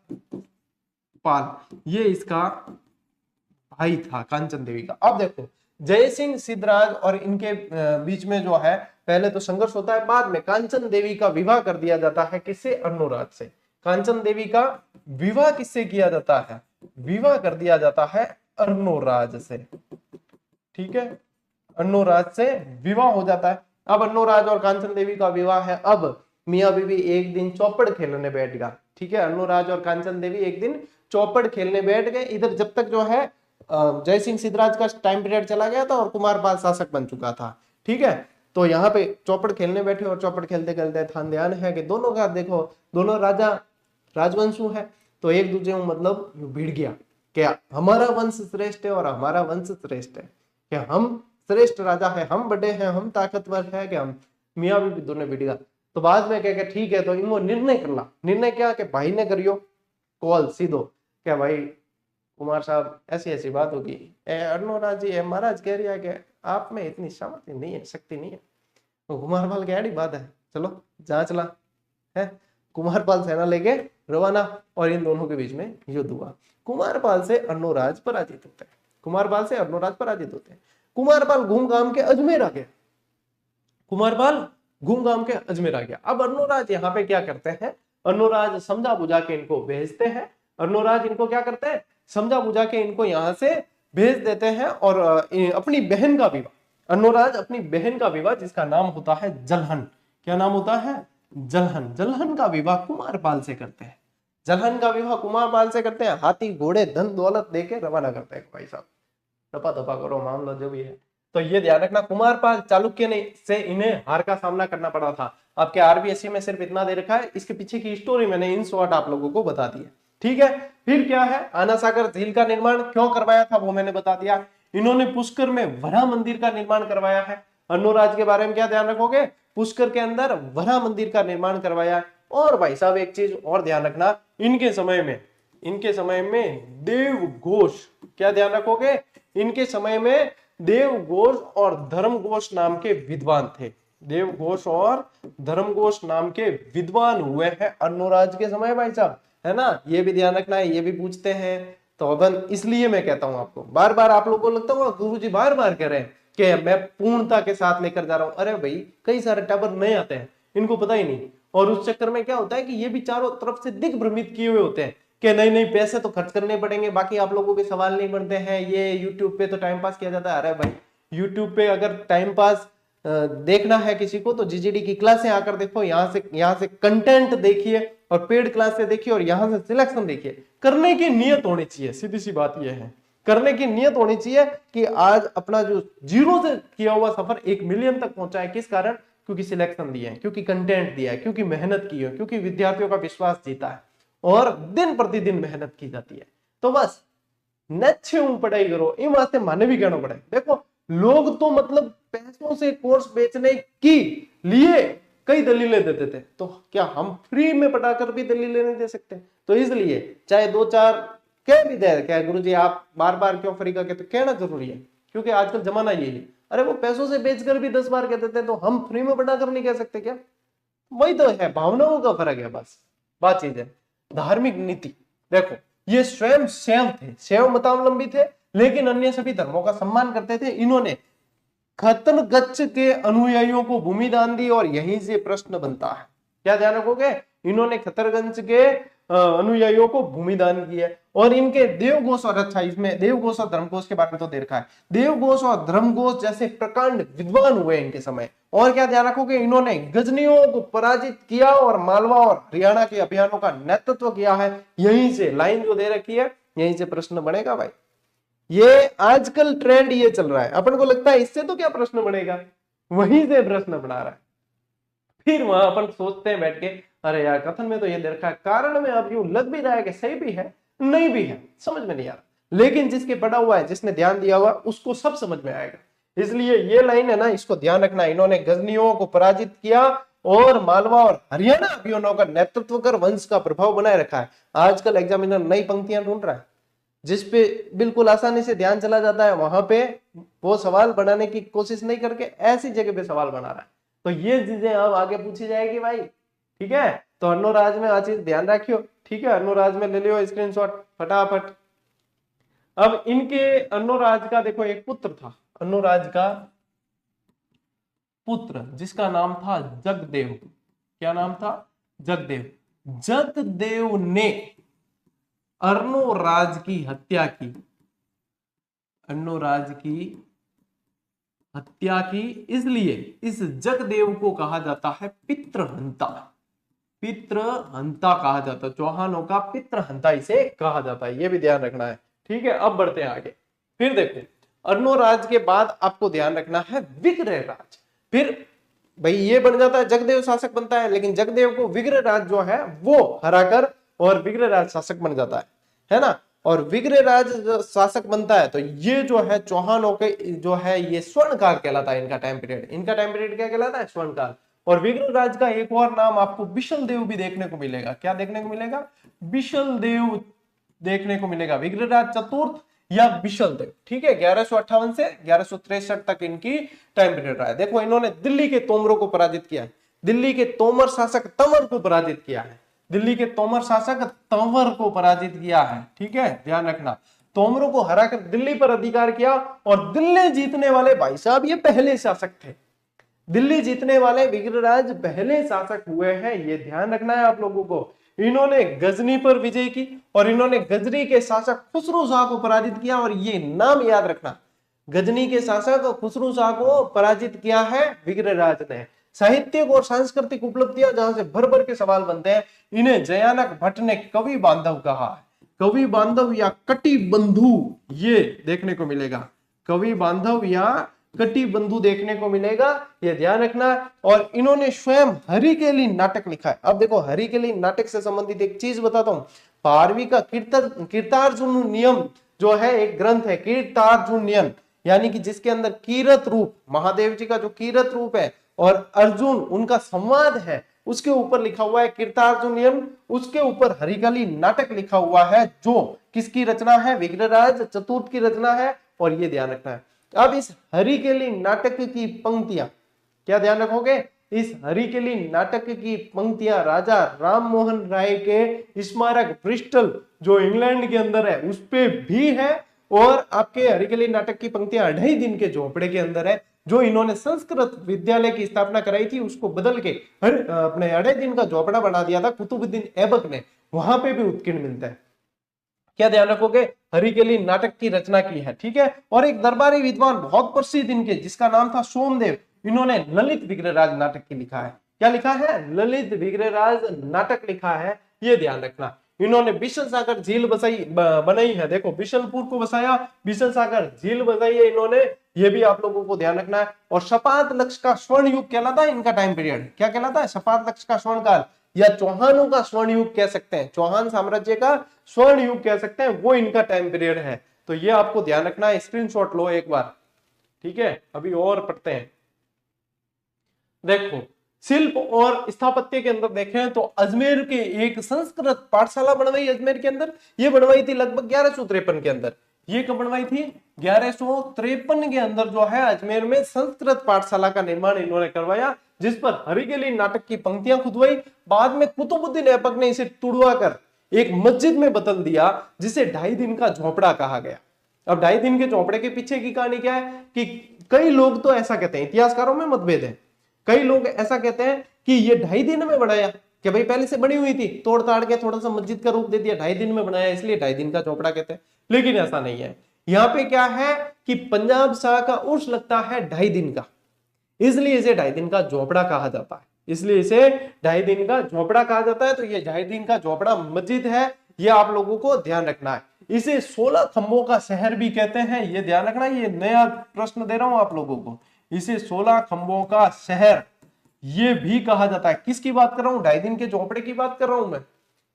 पाल, ये इसका भाई था कांचन देवी का। अब देखो जय सिंह सिद्धराज और इनके बीच में जो है पहले तो संघर्ष होता है, बाद में कांचन देवी का विवाह कर दिया जाता है, किससे, अर्णोराज से। कांचन देवी का विवाह किससे किया जाता है, विवाह कर दिया जाता है अर्णोराज से, ठीक है, अर्णोराज से विवाह हो जाता है। अब अर्णोराज और कांचन देवी का विवाह है। अब मियां बीवी एक दिन चौपड़ खेलने बैठ गया, ठीक है, अर्णोराज और कांचन देवी एक दिन चौपड़ खेलने बैठ गए। इधर जब तक जो है जय सिंह सिद्धराज का टाइम पीरियड चला गया था और कुमारपाल शासक बन चुका था, ठीक है। तो यहाँ पे चौपड़ खेलने बैठे और चौपड़ खेलते खेलते ध्यान है कि दोनों का देखो, दोनों राजा राजवंशु है, तो एक दूसरे में मतलब भिड़ गया क्या हमारा वंश श्रेष्ठ है और हमारा वंश श्रेष्ठ है, क्या हम श्रेष्ठ राजा है, हम बड़े हैं, हम ताकतवर है, कि हम मियाँ बीवी दोनों भिड़ गया। तो बाद में क्या ठीक है, तो इनको निर्णय करना, निर्णय क्या कि भाई ने करियो कॉल सीधो, क्या भाई कुमार साहब ऐसी ऐसी बात होगी, अर्णोराज जी महाराज कह रहा है कि आप में इतनी सामर्थ्य नहीं है, शक्ति नहीं है। तो कुमारपाल की आड़ी बात है, चलो जांच ला है। कुमारपाल सेना लेके रवाना और इन दोनों के बीच में युद्ध हुआ, कुमारपाल से अर्णोराज पराजित होता है। कुमारपाल से अर्नोराज पराजित होते हैं। कुमारपाल घूम घाम के अजमेर आ गया, कुमारपाल घूम घाम के अजमेर आ गया। अब अर्नोराज यहाँ पे क्या करते हैं, अर्नोराज समझा बुझा के इनको भेजते हैं। अर्नोराज इनको क्या करते हैं, समझा बुझा के इनको यहाँ से भेज देते हैं और अपनी बहन का विवाह, अर्नोराज अपनी बहन का विवाह जिसका नाम होता है जलहन, क्या नाम होता है, जलहन, जलहन का विवाह कुमारपाल से करते हैं। जलहन का विवाह कुमारपाल से करते हैं, हाथी घोड़े धन दौलत देके रवाना करते हैं, भाई साहब दफा दफा करो मान लो जो भी है। तो ये ध्यान रखना, कुमारपाल चालुक्य ने से इन्हें हार का सामना करना पड़ा था। आपके आरबीएससी में सिर्फ इतना दे रखा है, इसके पीछे की स्टोरी मैंने इन शॉर्ट आप लोगों को बता दी है, ठीक है। फिर क्या है, आना सागर झील का निर्माण क्यों करवाया था वो मैंने बता दिया। इन्होंने पुष्कर में वरा मंदिर का निर्माण करवाया है। अर्नोराज के बारे में क्या ध्यान रखोगे, पुष्कर के अंदर वरा मंदिर का निर्माण करवाया। और भाई साहब एक चीज और ध्यान रखना, इनके समय में देवघोष, क्या ध्यान रखोगे, इनके समय में देवघोष और धर्मघोष नाम के विद्वान थे। देवघोष और धर्मघोष नाम के विद्वान हुए हैं अर्नोराज के समय, भाई साहब, है ना। ये भी ध्यान रखना है, ये भी पूछते हैं। तो अपन इसलिए मैं कहता हूं आपको, बार बार आप लोगों को लगता होगा गुरुजी बार बार कह रहे हैं कि मैं पूर्णता के साथ लेकर जा रहा हूं। अरे भाई कई सारे टाबर नए आते हैं, इनको पता ही नहीं, और उस चक्कर में क्या होता है कि ये भी चारों तरफ से दिग्भ्रमित किए हुए होते हैं कि नहीं नहीं पैसे तो खर्च करने पड़ेंगे, बाकी आप लोगों के सवाल नहीं बनते हैं, ये यूट्यूब पे तो टाइम पास किया जाता है। अरे भाई यूट्यूब पे अगर टाइम पास देखना है किसी को तो जीजीडी की क्लासें आकर देखो, यहाँ से कंटेंट देखिए और पेड क्लास से देखिए और यहाँ से सिलेक्शन देखिए। करने की नियत होनी चाहिए, सीधी सी बात यह है, करने की नियत होनी चाहिए कि आज अपना जो जीरो से किया हुआ सफर 1 मिलियन तक पहुंचा है, किस कारण, क्योंकि सिलेक्शन दिया है, क्योंकि कंटेंट दिया है, क्योंकि मेहनत की है, क्योंकि विद्यार्थियों का विश्वास जीता है और दिन प्रतिदिन मेहनत की जाती है। तो बस नच्छे पढ़ाई करो, इन वास्ते माने भी कहना पड़े। देखो लोग तो मतलब पैसों से कोर्स बेचने की लिए कई दलीलें देते थे, तो क्या हम फ्री में पढ़ाकर भी दलीलें नहीं दे सकते? तो इसलिए चाहे 2-4 कह भी दे, क्या गुरुजी आप बार बार क्यों फ्री का कहते, कहना जरूरी है, क्योंकि आजकल जमाना यही है। अरे वो पैसों से बेचकर भी 10 बार कहते थे, तो हम फ्री में पढ़ाकर नहीं कह सकते क्या? वही तो है, भावनाओं का फर्क है, बस बात चीज है। धार्मिक नीति देखो, ये स्वयं शैव थे, शैव मतावलंबी थे, लेकिन अन्य सभी धर्मों का सम्मान करते थे। इन्होंने खतनगच्छ के अनुयायियों को भूमि दान दी और यहीं से प्रश्न बनता है, क्या ध्यान रखोगे, इन्होंने खतरगंज के अनुयायियों को भूमि दान की है। और इनके देवघोष और, अच्छा इसमें देवघोष और धर्मघोष के बारे में तो दे रखा है, देवघोष और धर्मघोष जैसे प्रकांड विद्वान हुए इनके समय। और क्या ध्यान रखोगे, इन्होंने गजनियों को पराजित किया और मालवा और हरियाणा के अभियानों का नेतृत्व किया है। यहीं से लाइन जो दे रखी है, यहीं से प्रश्न बनेगा भाई। ये आजकल ट्रेंड ये चल रहा है, अपन को लगता है इससे तो क्या प्रश्न बनेगा, वहीं से प्रश्न बना रहा है। फिर वहां अपन सोचते हैं बैठ के, अरे यार कथन में तो ये दे रखा है, कारण में अब यूं लग भी रहा है कि सही भी है, नहीं भी है, समझ में नहीं आ रहा। लेकिन जिसके पढ़ा हुआ है, जिसने ध्यान दिया हुआ, उसको सब समझ में आएगा। इसलिए ये लाइन है ना, इसको ध्यान रखना, इन्होंने गजनियों को पराजित किया और मालवा और हरियाणा अभियानों का नेतृत्व कर वंश का प्रभाव बनाए रखा है। आजकल एग्जामिनर नई पंक्तियां ढूंढ रहा है, जिसपे बिल्कुल आसानी से ध्यान चला जाता है, वहां पे वो सवाल बनाने की कोशिश नहीं करके ऐसी जगह पे सवाल बना रहा है। तो ये चीजें अब आगे पूछी जाएगी भाई, ठीक है। तो अर्नोराज में आ चीज ध्यान रखियो, ठीक है। अर्नोराज में ले लियो स्क्रीनशॉट फटाफट। अब इनके अर्नोराज का देखो एक पुत्र था, अर्नोराज का पुत्र जिसका नाम था जगदेव। क्या नाम था? जगदेव। जगदेव ने अर्नोराज की हत्या की, अर्नोराज की हत्या की, इसलिए इस जगदेव को कहा जाता है पितृहंता। पितृहंता कहा जाता है, चौहानों का पितृहंता इसे कहा जाता है, ये भी ध्यान रखना है, ठीक है। अब बढ़ते हैं आगे। फिर देखो अर्नोराज के बाद आपको ध्यान रखना है विग्रहराज। फिर भाई ये बन जाता है, जगदेव शासक बनता है, लेकिन जगदेव को विग्रहराज जो है वो हराकर और विग्रहराज शासक बन जाता है ना। और विग्रहराज शासक बनता है तो ये जो है चौहानों के जो है ये स्वर्ण काल कहलाता है, इनका टाइम पीरियड। इनका टाइम पीरियड क्या कहलाता है? स्वर्ण काल। और विग्रहराज का एक और नाम आपको विशल देव भी देखने को मिलेगा। क्या देखने को मिलेगा? विशल देव देखने को मिलेगा। विग्रहराज चतुर्थ या विशल देव, ठीक है। 1158 से 1163 तक इनकी टाइम पीरियड रहा है। देखो इन्होंने दिल्ली के तोमरों को पराजित किया है, दिल्ली के तोमर शासक तंवर को पराजित किया है, दिल्ली के तोमर शासक तंवर को पराजित किया है, ठीक है, ध्यान रखना। तोमरों को हराकर दिल्ली पर अधिकार किया, और दिल्ली जीतने वाले भाई साहब ये पहले शासक थे। दिल्ली जीतने वाले विग्रहराज पहले शासक हुए हैं, ये ध्यान रखना है आप लोगों को। इन्होंने गजनी पर विजय की और इन्होंने गजनी के शासक खुसरो शाह को पराजित किया, और ये नाम याद रखना, गजनी के शासक खुसरो शाह को पराजित किया है विग्रहराज ने। साहित्यिक और सांस्कृतिक उपलब्धियां जहां से भर भर के सवाल बनते हैं, इन्हें जयानक भट्ट ने कवि बांधव कहा है। कवि बांधव या कटि बंधु ये देखने को मिलेगा, कवि बांधव या कटि बंधु देखने को मिलेगा, ये ध्यान रखना। और इन्होंने स्वयं हरिकेली नाटक लिखा है। अब देखो, हरिकेली नाटक से संबंधित एक चीज बताता हूं। पारवी का कीर्तार्जुन नियम जो है एक ग्रंथ है, कीर्तार्जुनियन, यानी कि जिसके अंदर कीरत रूप, महादेव जी का जो कीरत रूप है और अर्जुन उनका संवाद है, उसके ऊपर लिखा हुआ है कीर्तार्जुनियन। उसके ऊपर हरिकेली नाटक लिखा हुआ है, जो किसकी रचना है? विग्रहराज चतुर्थ की रचना है, और ये ध्यान रखना है। अब इस हरिकेली नाटक की पंक्तियां, क्या ध्यान रखोगे? इस हरिकेली नाटक की पंक्तियां राजा राम मोहन राय के स्मारक ब्रिस्टल जो इंग्लैंड के अंदर है उस पे भी है, और आपके हरिकेली नाटक की पंक्तियां 2.5 दिन के झोपड़े के अंदर है, जो इन्होंने संस्कृत विद्यालय की स्थापना कराई थी, उसको बदल के अपने 2.5 दिन का झोपड़ा बना दिया था कुतुबुद्दीन ऐबक ने, वहां पे भी उत्कीर्ण मिलता है। क्या ध्यान रखोगे? हरिकेली नाटक की रचना की है, ठीक है। और एक दरबारी विद्वान बहुत प्रसिद्ध इनके, जिसका नाम था सोमदेव, इन्होंने ललित विग्रहराज नाटक की लिखा है। क्या लिखा है? ललित विग्रहराज नाटक लिखा है, ये ध्यान रखना। इन्होंने बिशन सागर झील बनाई है, देखो बिशनपुर को बसाया, बिशन सागर झील बनाई है इन्होंने, ये भी आप लोगों को ध्यान रखना है। और शपात लक्ष का स्वर्ण युग कहलाता है इनका टाइम पीरियड। क्या कहलाता है? शपात लक्ष का स्वर्ण काल, या चौहानों का स्वर्ण युग कह सकते हैं, चौहान साम्राज्य का स्वर्ण युग कह सकते हैं, वो इनका टाइम पीरियड है। तो ये आपको ध्यान रखना है, स्क्रीनशॉट लो एक बार, ठीक है। अभी और पढ़ते हैं। देखो, शिल्प और स्थापत्य के अंदर देखें तो अजमेर के एक संस्कृत पाठशाला बनवाई अजमेर के अंदर, ये बनवाई थी लगभग 1153 के अंदर। ये कब बनवाई थी? 1153 के अंदर जो है अजमेर में संस्कृत पाठशाला का निर्माण इन्होंने करवाया, जिस पर हरिकेली नाटक की पंक्तियां खुदवाई। बाद में कुतुबुद्दीन ऐबक ने इसे तुड़वा कर एक मस्जिद में बदल दिया, जिसे 2.5 दिन का झोपड़ा कहा गया। अब 2.5 दिन के झोपड़े के पीछे की कहानी क्या है कि कई लोग तो ऐसा कहते हैं, इतिहासकारों में मतभेद है, कई लोग ऐसा कहते हैं कि ये 2.5 दिन में बनाया, कि भाई पहले से बनी हुई थी, तोड़ ताड़ के थोड़ा सा मस्जिद का रूप दे दिया, 2.5 दिन में बनाया, इसलिए 2.5 दिन का झोपड़ा कहते हैं। लेकिन ऐसा नहीं है। यहाँ पे क्या है कि पंजाब शाह का उर्स लगता है 2.5 दिन का, इसलिए इसे 2.5 दिन का झोपड़ा कहा जाता है, इसलिए इसे 2.5 दिन का झोपड़ा कहा जाता है। तो ये 2.5 दिन का झोपड़ा मस्जिद है, ये आप लोगों को ध्यान रखना है। इसे 16 खंभों का शहर भी कहते हैं, ये ध्यान रखना। ये नया प्रश्न दे रहा हूं आप लोगों को, इसे 16 खंभों का शहर ये भी कहा जाता है। किसकी बात कर रहा हूं? 2.5 दिन के झोपड़े की बात कर रहा हूं मैं।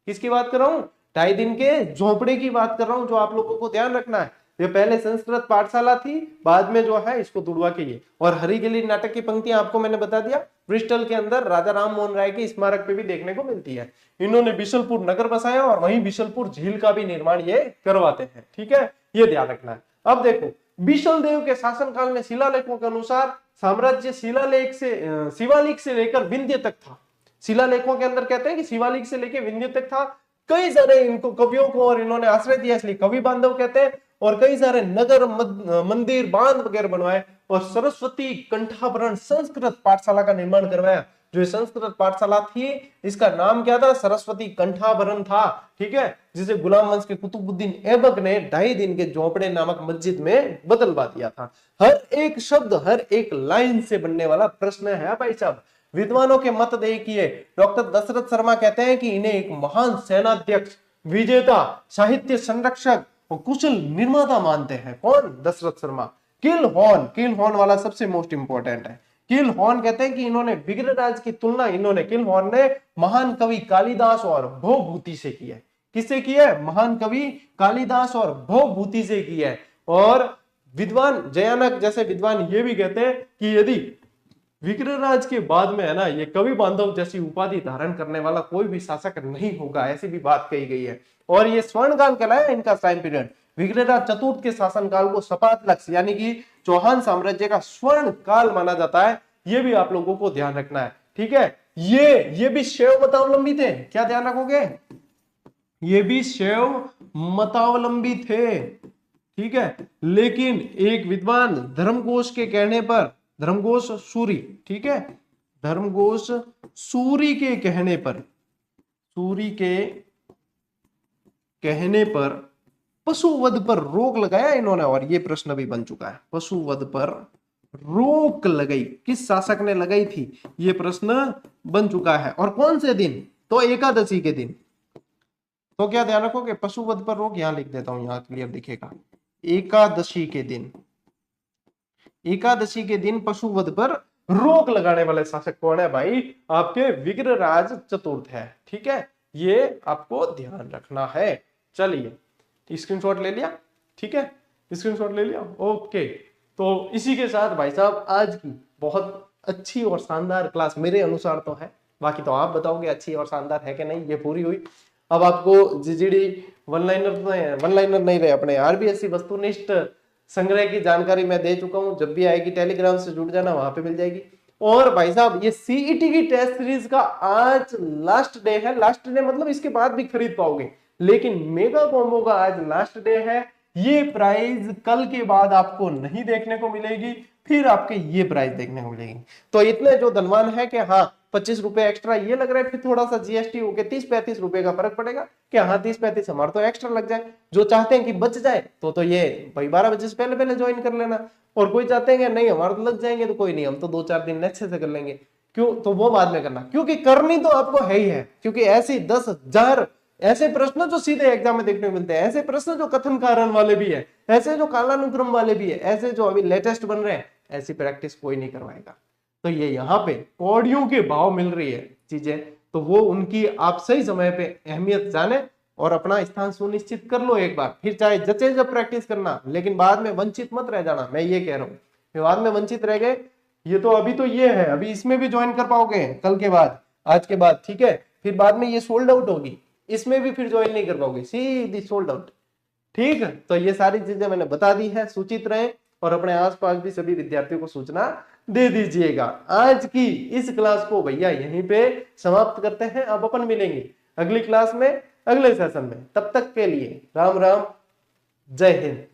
किसकी बात कर रहा हूं? 2.5 दिन के झोपड़े की बात कर रहा हूं, जो आप लोगों को ध्यान रखना है। ये पहले संस्कृत पाठशाला थी, बाद में जो है इसको तुड़वा के ये। और हरिकेली नाटक की पंक्तियां आपको मैंने बता दिया, ब्रिस्टल के अंदर राजा राम मोहन राय के स्मारक पे भी देखने को मिलती है। इन्होंने बिशनपुर नगर बसाया और वहीं बिशनपुर झील का भी निर्माण ये करवाते हैं, ठीक है, ये ध्यान रखना है। अब देखो, बिशल देव के शासनकाल में शिलालेखों के अनुसार साम्राज्य शिवालिक से लेकर विंध्य तक था। शिलालेखों के अंदर कहते हैं कि शिवालिक से लेकर विंध्य तक था। कई सारे इनको कवियों को और इन्होंने आश्रय दिया, इसलिए कवि बांधव कहते हैं। और कई सारे नगर मंदिर बांध वगैरह बनवाए, और सरस्वती कंठाभरण संस्कृत पाठशाला का निर्माण करवाया। जो संस्कृत पाठशाला थी, इसका नाम क्या था? सरस्वती कंठाभरण था, ठीक है, जिसे गुलाम वंश के कुतुबुद्दीन ऐबक ने 2.5 दिन के झोपड़े नामक मस्जिद में बदलवा दिया था। हर एक शब्द, हर एक लाइन से बनने वाला प्रश्न है भाई साहब। विद्वानों के मत देखिए, डॉक्टर दशरथ शर्मा कहते हैं कि इन्हें एक महान सेनाध्यक्ष, विजेता, साहित्य संरक्षक और कुशल निर्माता मानते हैं। कौन? दशरथ शर्मा। किल हॉर्न वाला सबसे मोस्ट इंपोर्टेंट है। किल हॉर्न कहते हैं कि इन्होंने विग्रहराज की तुलना किल हॉर्न ने महान कवि कालिदास और भवभूति से की है। किससे की है? महान कवि कालिदास और भवभूति से की है। और विद्वान जयानक जैसे विद्वान ये भी कहते हैं कि यदि विग्रहराज के बाद में है ना, ये कवि बांधव जैसी उपाधि धारण करने वाला कोई भी शासक नहीं होगा, ऐसी भी बात कही गई है। और ये स्वर्णकाल कहलाया इनका टाइम पीरियड। विग्रहराज चतुर्थ के शासनकाल को सपात लक्ष्य यानी कि चौहान साम्राज्य का स्वर्ण काल माना जाता है। ये भी आप लोगों को ध्यान रखना है, ठीक है। ये भी शैव मतावलंबी थे, क्या ध्यान रखोगे? ये भी शैव मतावलंबी थे, ठीक है। लेकिन एक विद्वान धर्मघोष के कहने पर, धर्मघोष सूरी, ठीक है, धर्मघोष सूरी के कहने पर, सूरी के कहने पर पशुवध पर रोक लगाया इन्होंने। और ये प्रश्न भी बन चुका है, पशुवध पर रोक लगाई, किस शासक ने लगाई थी, ये प्रश्न बन चुका है। और कौन से दिन, तो एकादशी के दिन। तो क्या ध्यान रखोगे, पशुवध पर रोक, यहां लिख देता हूं, यहां क्लियर दिखेगा, एकादशी के दिन, एकादशी के दिन पशुवध पर रोक लगाने वाले शासक कौन है भाई, आपके विग्रहराज चतुर्थ है, ठीक है, ये आपको ध्यान रखना है। चलिए स्क्रीनशॉट ले लिया, ठीक है, स्क्रीनशॉट ले लिया, ओके। तो इसी के साथ भाई साहब आज की बहुत अच्छी और शानदार क्लास मेरे अनुसार तो है, बाकी तो आप बताओगे अच्छी और शानदार है कि नहीं, ये पूरी हुई। अब आपको जीजीडी वन लाइनर नहीं रहे, अपने आरबीएससी वस्तुनिष्ठ संग्रह की जानकारी मैं दे चुका हूं, जब भी आएगी टेलीग्राम से जुड़ जाना, वहां पे मिल जाएगी। और भाई साहब ये सीईटी की टेस्ट सीरीज का आज लास्ट डे है, लास्ट डे मतलब इसके बाद भी खरीद पाओगे, लेकिन मेगा कॉम्बो का आज लास्ट डे है। ये प्राइस कल के बाद आपको नहीं देखने को मिलेगी, फिर आपके ये प्राइस देखने को मिलेगी। तो इतने जो धनवान है कि हाँ 25 रुपए एक्स्ट्रा ये लग रहा है, फिर थोड़ा सा जीएसटी होके 30-35 रुपए का फर्क पड़ेगा कि हाँ 30-35 हमारा तो एक्स्ट्रा लग जाए। जो चाहते हैं कि बच जाए तो ये भाई 12 बजे से पहले पहले ज्वाइन कर लेना, और कोई चाहते हैं नहीं हमारा तो लग जाएंगे, तो कोई नहीं, हम तो 2-4 दिन अच्छे से कर लेंगे, क्यों, तो वो बाद में करना, क्योंकि करनी तो आपको है ही है। क्योंकि ऐसी 10,000 ऐसे प्रश्न जो सीधे एग्जाम में देखने को मिलते हैं, ऐसे प्रश्न जो कथन कारण वाले भी है, ऐसे जो कालानुक्रम वाले भी है, ऐसे जो अभी लेटेस्ट बन रहे हैं, ऐसी प्रैक्टिस कोई नहीं करवाएगा। तो ये यहाँ पे कौड़ियों के भाव मिल रही है चीजें, तो वो उनकी आप सही समय पे अहमियत जाने और अपना स्थान सुनिश्चित कर लो एक बार, फिर चाहे जचे जब प्रैक्टिस करना, लेकिन बाद में वंचित मत रह जाना, मैं ये कह रहा हूँ। बाद में वंचित रह गए, ये तो अभी तो ये है, अभी इसमें भी ज्वाइन कर पाओगे कल के बाद, आज के बाद, ठीक है, फिर बाद में ये सोल्ड आउट होगी, इसमें भी फिर ज्वाइन नहीं कर पाओगे, सीधी सोल्ड आउट, ठीक है। तो ये सारी चीजें मैंने बता दी है, सूचित रहे और अपने आसपास भी सभी विद्यार्थियों को सूचना दे दीजिएगा। आज की इस क्लास को भैया यहीं पे समाप्त करते हैं, अब अपन मिलेंगे अगली क्लास में, अगले सेशन में, तब तक के लिए राम राम, जय हिंद।